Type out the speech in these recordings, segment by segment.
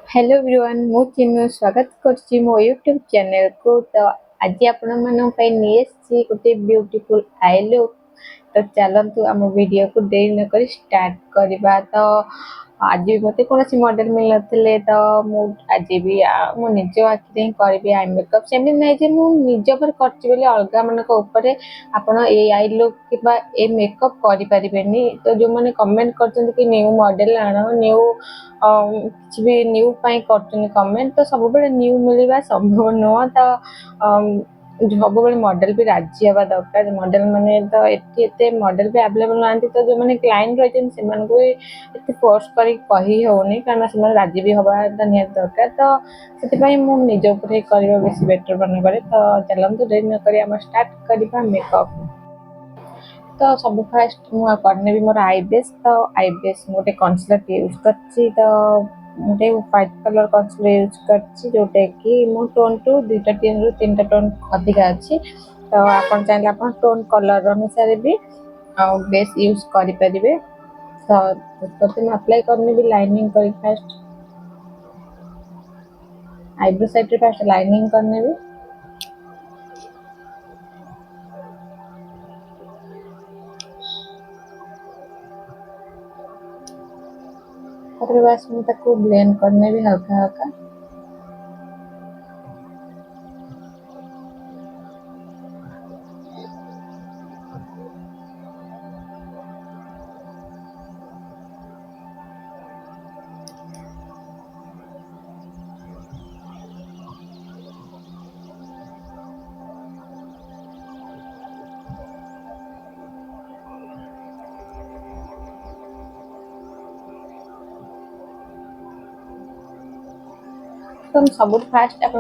Hello everyone मु चिन्मय स्वागत करछि मो यूट्यूब चैनल को। तो आज आपण मन पे निएछि गोटे ब्यूटीफुल आई लुक। तो चलंतु आम वीडियो को देरी न करी स्टार्ट करबा। तो आज भी मते कोनोसी मॉडल मिल नथिले तो मु आज भी मो निज आखि रे करबी आई मेकअप। सेमि नै जे मु निज पर करछि बोले अलगा मन को ऊपर आपण ए आई लुक किबा ए मेकअप करि परिबेनी। तो जो माने कमेंट करछन कि न्यू मॉडल आनो न्यू କିଛି ବି ନ୍ୟू ପାଇଁ କରୁଛନ୍ତି କମେଣ୍ଟ। ତ ସବୁବେଳେ ନ୍ୟू ମିଳିବା ସମ୍ଭବ ନୁହଁ। ତ ସବୁବେଳେ ମଡେଲ ବି ରାଜି ହେବା ଦରକାର। ମଡେଲ ମାନେ ତ ଏଠି ଏତେ ମଡେଲ ବି ଆଭେଲେବଲ ନାହାନ୍ତି। ତ ଯୋଉମାନେ କ୍ଲାଇଣ୍ଟ ରହିଛନ୍ତି ସେମାନଙ୍କୁ ବି ଏତେ ଫୋର୍ସ କରିକି କହି ହେଉନି, କାରଣ ସେମାନେ ରାଜି ବି ହେବାଟା ନିହାତି ଦରକାର। ତ ସେଥିପାଇଁ ମୁଁ ନିଜ ଉପରେ କରିବା ବେଶୀ ବେଟର ମନେ କରେ। ତ ଚାଲନ୍ତୁ ଡେରି ନ କରି ଆମେ ଷ୍ଟାର୍ଟ କରିବା ମେକଅପ୍। तो सब फास्ट मुझे करने मोर आई बेस। तो आई बेस गोटे कनसिलर यूज कर गोटे व्हाइट कलर कनसिलर यूज कर जोटा कि मो टोन टू दुईटा तीन टोन अधिका अच्छी। तो आप चाहिए आप टोन कलर अनुसार भी बेस यूज करें। तो मुझे अप्लाई करने भी लाइनिंग कर फास्ट आईब्रो साइड रे फास्ट लाइनिंग करने भी बस मुझे ब्लेंड करने भी हल्का हल्का। तो सब फास्ट आप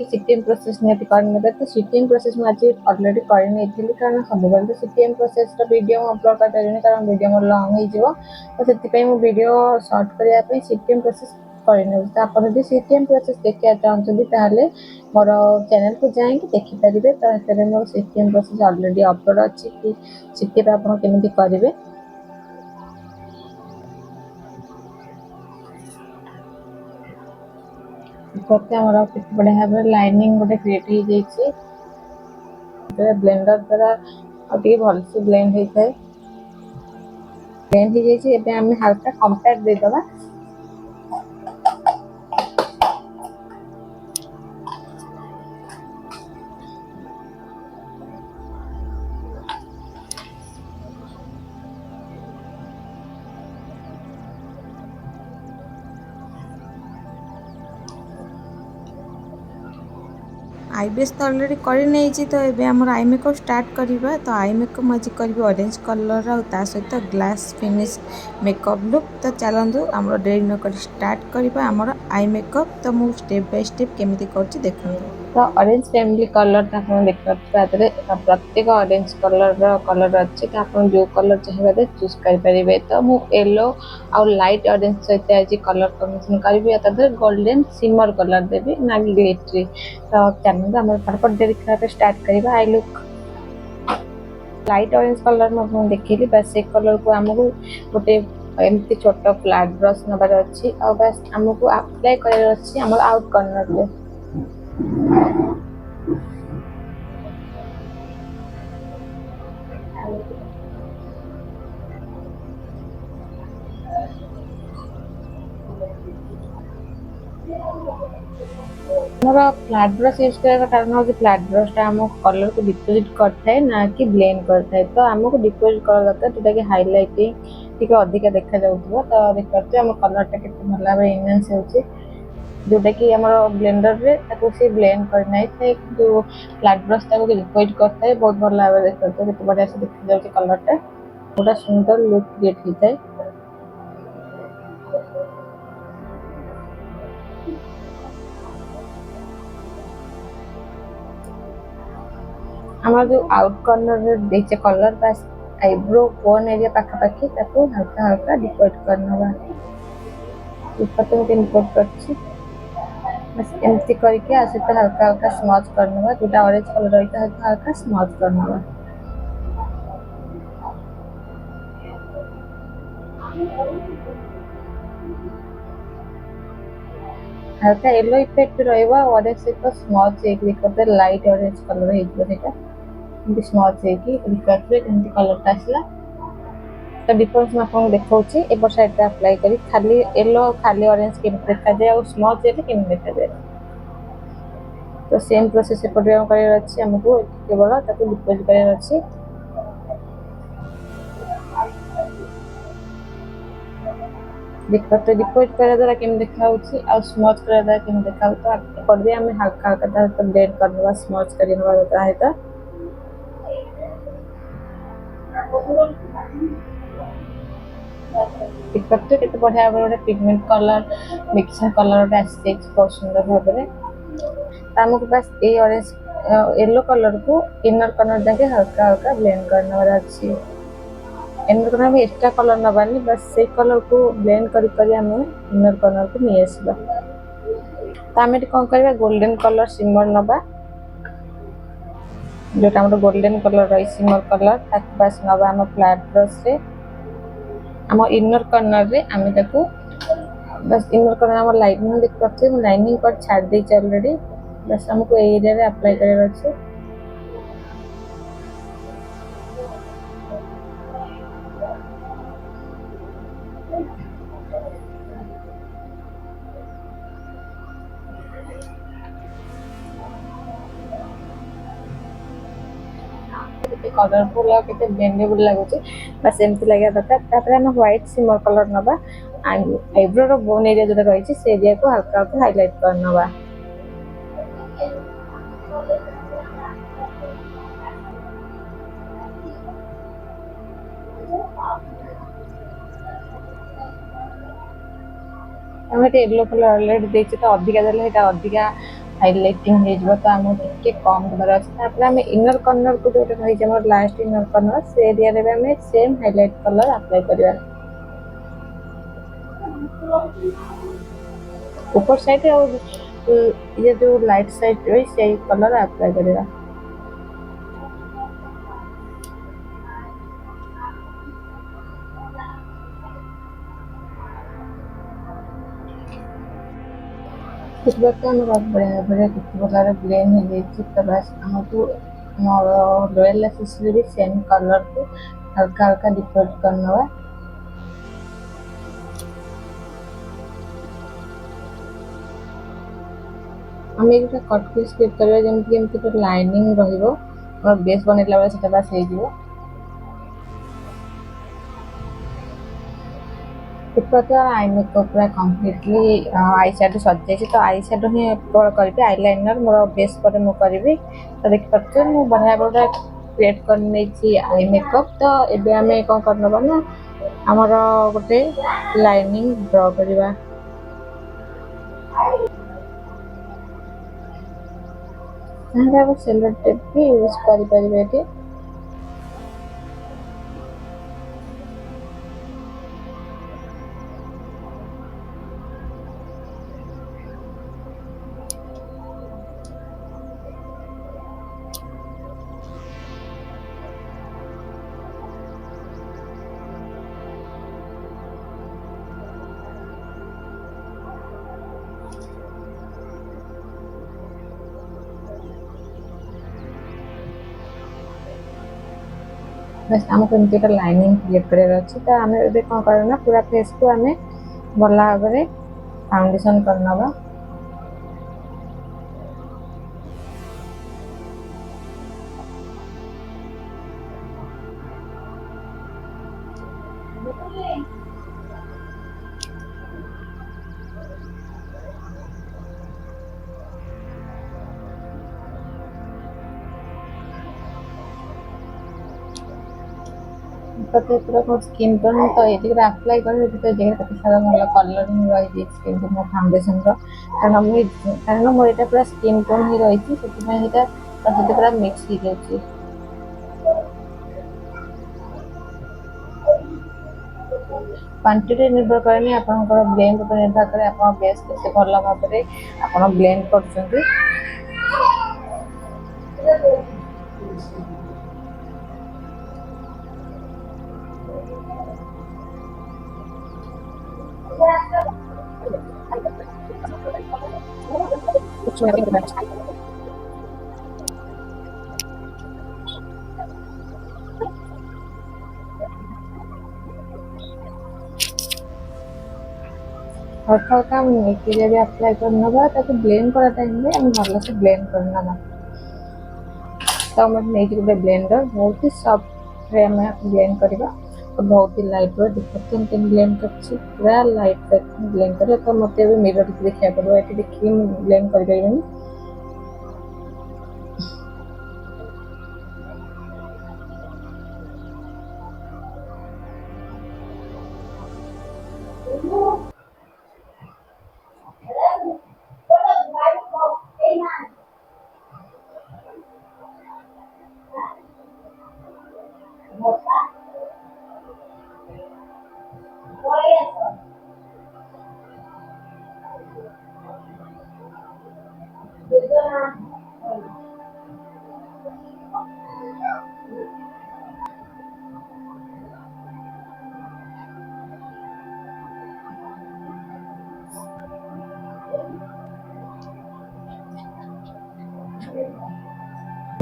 सीटीएम प्रोसेस निहती करने। तो सीटीएम प्रोसेस मुझे अलरेडी कर कारण सब तो सीटीएम प्रोसेस वीडियो अपलोड कर पारे कारण वीडियो मोर लंग हो। तो से वीडियो सर्ट करने सीटीएम प्रोसेस करने। तो आप सीटीएम प्रोसेस देखा चाहते मोर चैनल को जाकि देखिपारे। तो मोर सीटीएम प्रोसेस अलरेडी अपलोड अच्छी कि सीटीएम आप केमी करेंगे। बढ़िया भाव लाइनिंग गोटे क्रिएट हो जाए ब्लेंडर द्वारा भलसे ब्लेंड होता है। ब्लेंड हो जाए आम हल्का कंपैक्ट देदबा। आई बेस तो अलरेडी कर तो ये आम आई मेकअप स्टार्ट करवा। तो आई मेकअप मुझे करी ऑरेंज कलर आ सहित ग्लास फिनिश मेकअप लुक। तो चलतु आम डेरी नक स्टार्ट करवा आमर आई मेकअप। तो मुझे स्टेप बाय स्टेप केमी कर देखूँ। तो ऑरेंज फैमिली कलर देखते प्रत्येक ऑरेंज कलर अच्छे। तो आप जो कलर चाहिए चूज करेंगे। तो मुझे येलो आउ लाइट ऑरेंज सहित आज कलर कॉम्बिनेशन करी गोल्डन सिमर कलर देवी ना ग्लिटरी। तो चैनल आम फटाफट देखा स्टार्ट करवा I look. Light orange colour में देखी बस से कलर को आमको गोटे एमती छोट फ्लैट ब्रश नबार अच्छी और बस आमको अप्लाई कर आउट कॉर्नर पे। मोर फ्लैट ब्रश यूज कर कारण हूँ फ्लैट ब्रशटा आम कलर को डिपोजिट करता ना कि ब्लेंड करता है। तो आमको डिपोजिट कर दरकार जोटा कि हाइलाइटिंग टी अधिका देखा जाऊँ। तो देखते आम कलरटा के भल भाव इनहेंस हो जोटा कि आम ब्लेंडर रे से ब्लेंड करना है। जो फ्लैट ब्रश डिपोजिट करता है बहुत भल भाव देखते बढ़िया से देखा जाऊँ कलरटा गोटा सुंदर लुक क्रिएट होता है। आम जो आउट कॉर्नर देचे कलर बस आईब्रो कोन एरिया पाखापाखि हल्का हल्का डिपोजिट करना डिपोजिट कर बस एमती करके हल्का हल्का स्मच करना जोटा ऑरेंज कलर रही हल्का हल्का स्मच करना। हल्का येलो इफेक्ट रहिबा ऑरेंज सहित स्मच हेकि देखते लाइट ऑरेंज कलर हेइबो सेटा एमती स्मच हेकि देखते एमती कलर ता आसला तो डिफरेंस मैं आपको देखौछि एपर साइड रे अप्लाई करी खाली येलो खाली ऑरेंज केमती देखा जाय और स्मच हेले केमती देखा जाय तो सेम प्रोसेस एपटे करार अछि हमको केवल ताको डिपोजिट करार अछि देखते डिपोजिट करा द्वारा केम देखा होछि और स्मच करा द्वारा केम देखा होता एपट भी हमें हल्का हल्का तो ब्लेंड करनवा स्मच करिनवा होता है तो देखते केते बढ़िया भाबरे पिगमेंट कलर मिक्सिंग कलर गोटे आसी बहुत सुंदर भाबरे आमको बस ये ऑरेंज येलो कलर को इनर कलर जाके हल्का हल्का ब्लेंड करनवा अछि इनर कलर में एक्स्ट्रा कलर नबानी बस से कलर को ब्लेंड करी करी हमें इनर कलर को नहीं आसबा तो आम कौन करवा गोल्डन कलर सिमर नबा जो गोल्डन कलर रही सिमर कलर ताक बस नबा आम फ्लैट ब्रश रे आम इनर कॉर्नर रे आम ताको बस इनर कॉर्नर आम लाइनिंग देख पाते लाइनिंग पर छाड़ दे ऑलरेडी बस हमको ए एरिया रे अप्लाई करार अछि कलरफुल और केते ब्लेंडेबल लागुचे बस एमती लगे दरकार तापर हम व्हाइट सिमर कलर नबा एंड आईब्रो रो बोन एरिया जो रही छै से एरिया को हल्का हल्का हाइलाइट कर नबा हम येलो कलर ऑलरेडी देछि तो अधिका देले एटा अधिका हाइलाइटिंग हे जबो तो हम टिके कम कर अछि तापर हम इनर कॉर्नर को जो रही छै हमर लास्ट इनर कॉर्नर से एरिया रे हम सेम हाइलाइट कलर अप्लाई करबा ऊपर साइड और ये जो लाइट साइड रही से कलर अप्लाई करबा देखते हम बहुत बढ़िया बढ़िया कितने प्रकार ब्लेंड हो जाइए तो बस हमको मोर लोयर लैशेस भी सेम कलर को हल्का हल्का डिफरेंट करना है हम एक कट पीस क्लिक करबा जेमति एमति तो लाइनिंग रहिबो और बेस बनेला बेला सेटा बस हे जिवो इपता आई मेकअप पूरा कंप्लीटली आई शैडो सजे तो आई शैडो ही अपलोड करबी आईलाइनर मोर बेस पर मु करबी तो देख पड़ते मु बढ़िया बढ़िया क्रिएट कर नै छी आई मेकअप तो एबे हमें कोन करनबा ना हमर गोटे लाइनिंग ड्रा करबा हम सेलो टेप भी यूज करि परिबे एठी बस हमको एमती एक लाइनिंग क्रिएट करार अच्छी तो आम ए कौन करना पूरा फेस को आम भला भाव फाउंडेशन करनवा कते पूरा स्किन टोन तो ये अप्लाई कर तो जगह कते सारा भल कलरिंग रही स्किन मो फाउंडेशन कारण मोर ये पूरा स्किन टोन ही रही से पूरा मिक्स हो जाए क्वांटिटी निर्भर करेनि आपनकर ब्लेंड पर निर्भर करे आपन बेस केते भल भाव रे आपन ब्लेंड करछंती कुछ नहीं करना। हल्का हल्का मेथी जब अप्लाई करना ताकि ब्लेंड करा टाइम में हम भलसे ब्लेंड करना। तो हम नहीं ब्लेंडर बहुत ही सॉफ्ट रे में ब्लेंड करवा और बहुत ही लाइट वे देखते हैं ब्लेंड कर पूरा लाइट ब्लेंड करे तो मत मिरर देखा पड़ो ये देखिए ब्लेंड कर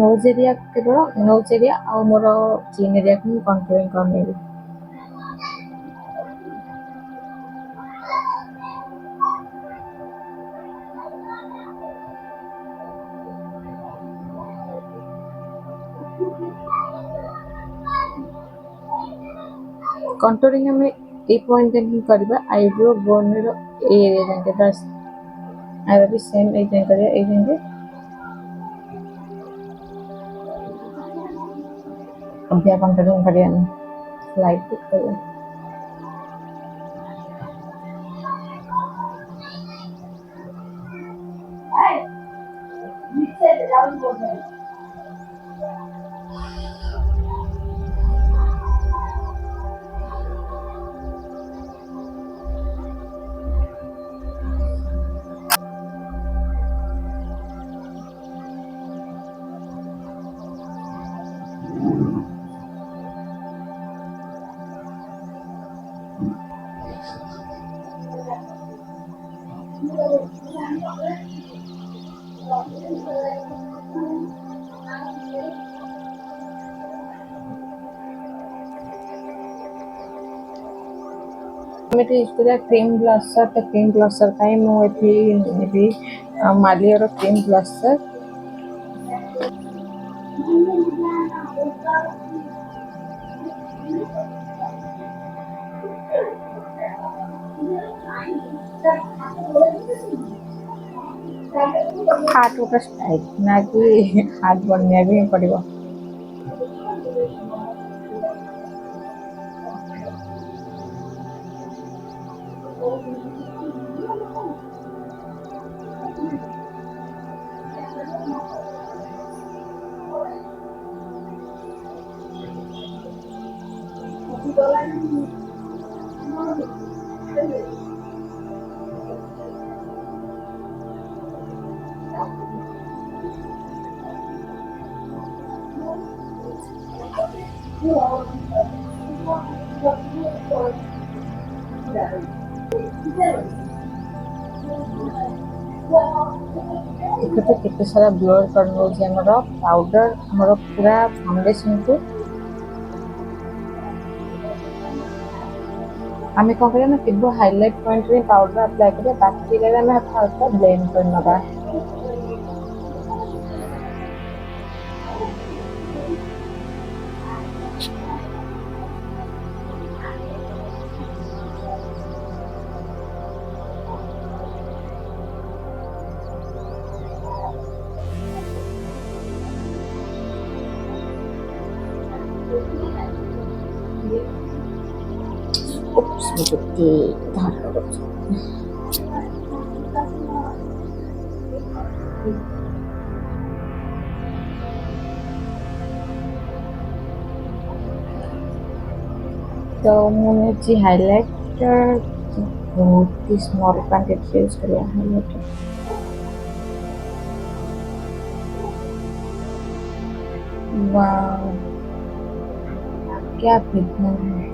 नोज एरिया केवल नोज एरिया और मोर चीन एरिया को कंट्रोलिंग करने कंट्रोलिंग हमें ए पॉइंट ही करबा आईब्रो बोन रो एरिया जाके बस आईब्रो भी सेम ए जाके करिया ए जाके अभी कंट्रोलिंग करिया लाइट करिया मैं यूज करिया क्रीम ब्लशर का मुझे मालियर क्रीम ब्लशर हाथ गोटे स्टाइल ना कि हाथ बनने भी पड़ो देखते कितने सारा ब्लोर कर पाउडर हमर पूरा फाउंडेशन को आम कौन करें केवल हाइलाइट पॉइंट में पाउडर अप्लाई करें बाकी हल्का ब्लेंड कर Oops, begitu tahan dulu. तो मुझे हाइलाइटर बहुत ही स्मॉल क्वांटिटी यूज करिए हाइलाइटर वाह क्या फिटना है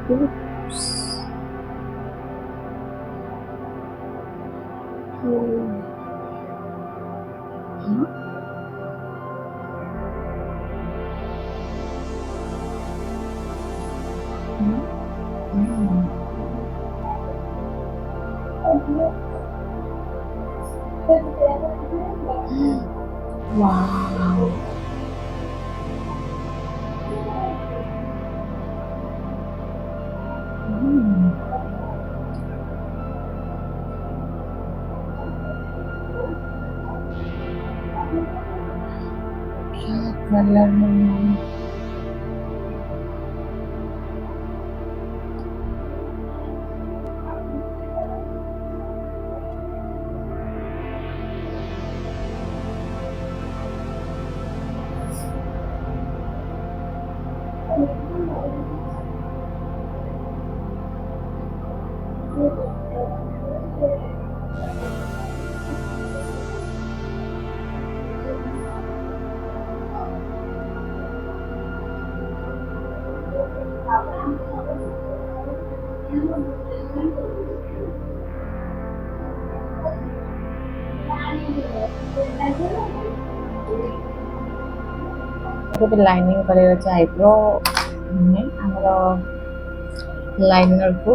Oops. Wow. क्या कलर है? ଗୋଟେ ଲାଇନିଂ କରିବାର ଅଛି ଆଇବ୍ରୋ ଆମର ଲାଇନରକୁ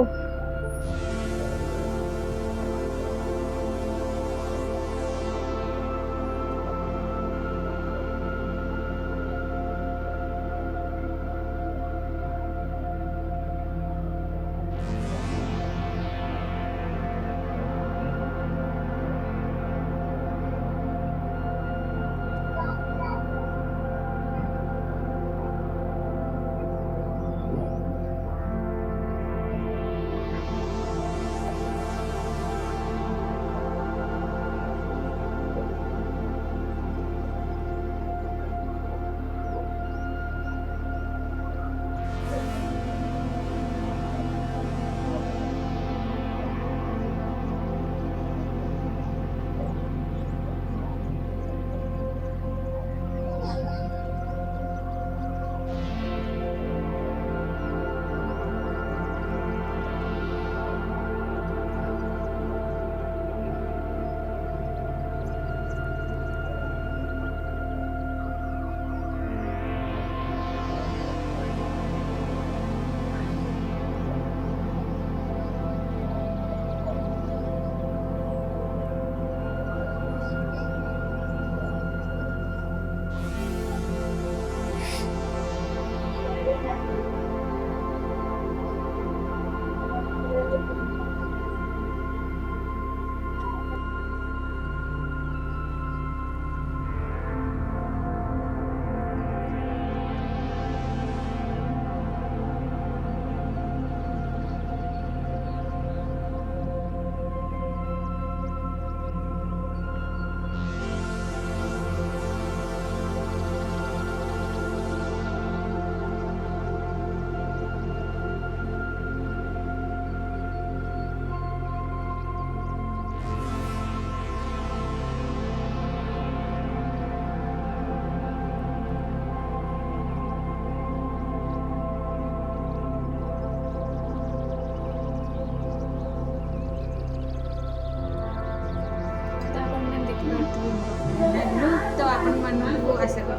तो आपको आशा कर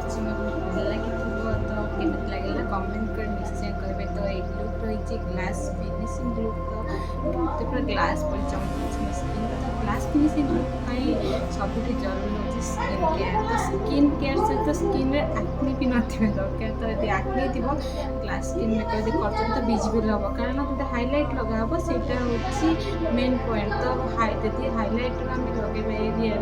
भल लगी तो केमी लगे कमेंट कर निश्चय करेंगे। तो ये लुक रही ग्लास फिनिशिंग लुक तो पूरा ग्लास पर चमकुची स्किन तो ग्लास फिनिशिंग लुक सब जरूरी होती स्किन केयर। तो स्किन केयर सहित स्किन एक्ने भी नथिबा दरकार। तो यदि एक्ने थी ग्लास स्किन मेकअप यदि कर तो विजिबल हम कारण गोटे हाइलाइट लगा हम सेटा हूँ मेन पॉइंट। तो यदि हाइलाइट आम लगे एरिया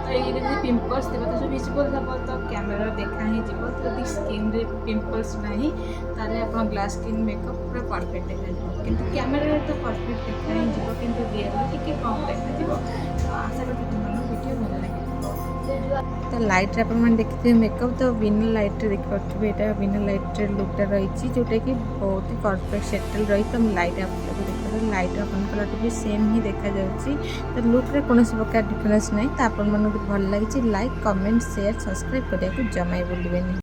तो ये पिंपल्स थी तो विजिबल हम तो कैमेरा देखा ही जीव। तो यदि स्किन रे पिंपल्स नहीं ताले आप ग्लास स्किन मेकअप पूरा परफेक्ट देखा किंतु कैमेरा तो परफेक्ट देखा ही जीव किंतु रियल टिके कम देखा। तो आशा करती तुम वीडियो भल लगे। तो लाइट आप देखते मेकअप तो बिना लाइट देखिए यहाँ बिना लाइट लुकटा रही जोटा कि बहुत ही परफेक्ट सेटल रही। तो लाइट आप देखिए लाइट आप भी सेम ही देखा जाऊँगी। तो लुक्रे कौन प्रकार डिफरेन्स नहीं। तो आपको भल लगी लाइक कमेंट शेयर सब्सक्राइब करने को जमा भूलें।